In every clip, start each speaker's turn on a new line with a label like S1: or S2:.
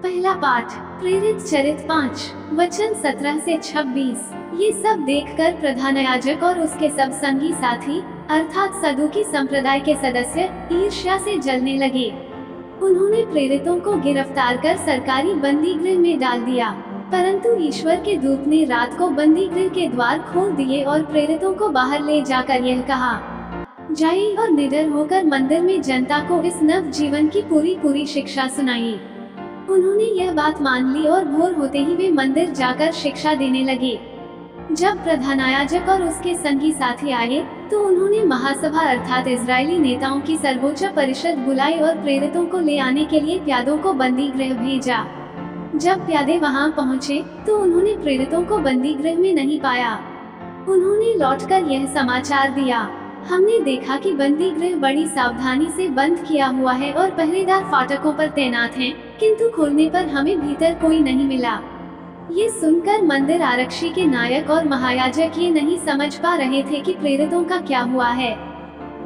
S1: पहला पाठ प्रेरित चरित 5 वचन 17 से 26। ये सब देखकर प्रधान याजक और उसके सब संगी साथी अर्थात सदूकी संप्रदाय के सदस्य ईर्ष्या से जलने लगे। उन्होंने प्रेरितों को गिरफ्तार कर सरकारी बंदी गृह में डाल दिया, परंतु ईश्वर के दूत ने रात को बंदी गृह के द्वार खोल दिए और प्रेरितों को बाहर ले जाकर यह कहा, जाइए और निडर होकर मंदिर में जनता को इस नव जीवन की पूरी शिक्षा सुनाइए। उन्होंने यह बात मान ली और भोर होते ही वे मंदिर जाकर शिक्षा देने लगे। जब प्रधान याजक और उसके संगी साथी आए तो उन्होंने महासभा अर्थात इजरायली नेताओं की सर्वोच्च परिषद बुलाई और प्रेरितों को ले आने के लिए प्यादों को बंदी गृह भेजा। जब प्यादे वहां पहुंचे तो उन्होंने प्रेरितों को बंदी गृह में नहीं पाया। उन्होंने लौटकर यह समाचार दिया, हमने देखा कि बंदी गृह बड़ी सावधानी से बंद किया हुआ है और पहरेदार फाटकों पर तैनात हैं, किंतु खोलने पर हमें भीतर कोई नहीं मिला। ये सुनकर मंदिर आरक्षी के नायक और महायाजक ये नहीं समझ पा रहे थे कि प्रेरितों का क्या हुआ है।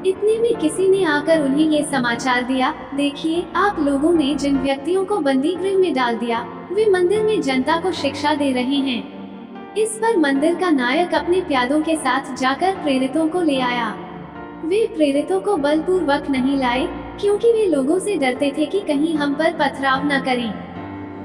S1: इतने में किसी ने आकर उन्हें ये समाचार दिया, देखिए आप लोगों ने जिन व्यक्तियों को बंदी गृह में डाल दिया वे मंदिर में जनता को शिक्षा दे रहे हैं। इस पर मंदिर का नायक अपने प्यादों के साथ जाकर प्रेरितों को ले आया। वे प्रेरितों को बलपूर्वक नहीं लाए, क्योंकि वे लोगों से डरते थे कि कहीं हम पर पथराव न करें।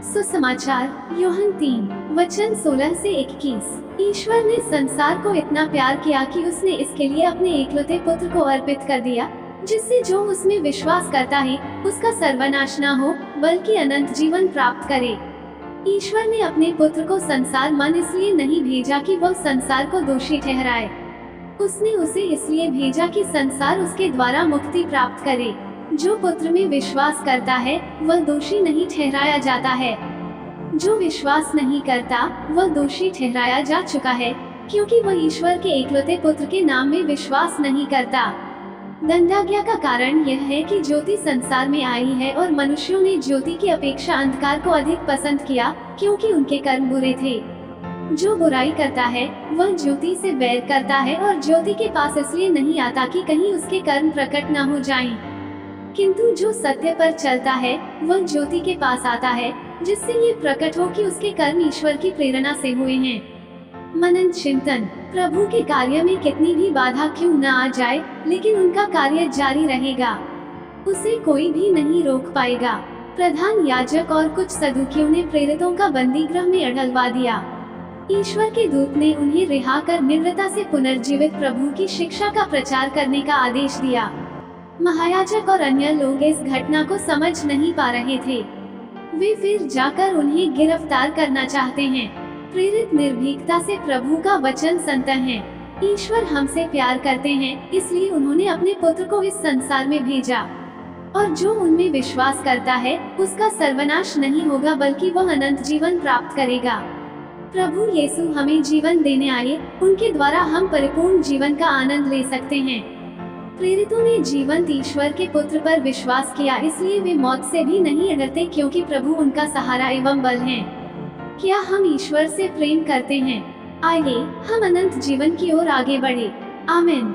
S1: सुसमाचार यूहन्ना 3 वचन 16 से 21। ईश्वर ने संसार को इतना प्यार किया कि उसने इसके लिए अपने एकलौते पुत्र को अर्पित कर दिया, जिससे जो उसमें विश्वास करता है उसका सर्वनाश न हो बल्कि अनंत जीवन प्राप्त करे। ईश्वर ने अपने पुत्र को संसार मन इसलिए नहीं भेजा कि वह संसार को दोषी ठहराए, उसने उसे इसलिए भेजा कि संसार उसके द्वारा मुक्ति प्राप्त करे। जो पुत्र में विश्वास करता है वह दोषी नहीं ठहराया जाता है, जो विश्वास नहीं करता वह दोषी ठहराया जा चुका है, क्योंकि वह ईश्वर के एकलौते पुत्र के नाम में विश्वास नहीं करता। दंडाज्ञा का कारण यह है कि ज्योति संसार में आई है और मनुष्यों ने ज्योति की अपेक्षा अंधकार को अधिक पसंद किया, क्योंकि उनके कर्म बुरे थे। जो बुराई करता है वह ज्योति से बैर करता है और ज्योति के पास इसलिए नहीं आता कि कहीं उसके कर्म प्रकट न हो जाएं। किंतु जो सत्य पर चलता है वह ज्योति के पास आता है, जिससे ये प्रकट हो कि उसके कर्म ईश्वर की प्रेरणा से हुए हैं। मनन चिंतन। प्रभु के कार्य में कितनी भी बाधा क्यों न आ जाए, लेकिन उनका कार्य जारी रहेगा, उसे कोई भी नहीं रोक पाएगा। प्रधान याजक और कुछ सदूकियों ने प्रेरितों का बंदी गृह में अड़लवा दिया। ईश्वर के दूत ने उन्हें रिहा कर निम्रता से पुनर्जीवित प्रभु की शिक्षा का प्रचार करने का आदेश दिया। महायाजक और अन्य लोग इस घटना को समझ नहीं पा रहे थे। वे फिर जाकर उन्हें गिरफ्तार करना चाहते हैं। प्रेरित निर्भीकता से प्रभु का वचन सुनते हैं। ईश्वर हमसे प्यार करते हैं, इसलिए उन्होंने अपने पुत्र को इस संसार में भेजा, और जो उनमें विश्वास करता है उसका सर्वनाश नहीं होगा बल्कि वह अनंत जीवन प्राप्त करेगा। प्रभु यीशु हमें जीवन देने आए, उनके द्वारा हम परिपूर्ण जीवन का आनंद ले सकते हैं। प्रेरितों ने जीवंत ईश्वर के पुत्र पर विश्वास किया, इसलिए वे मौत से भी नहीं डरते, क्योंकि प्रभु उनका सहारा एवं बल है। क्या हम ईश्वर से प्रेम करते हैं? आइए हम अनंत जीवन की ओर आगे बढ़े। आमीन।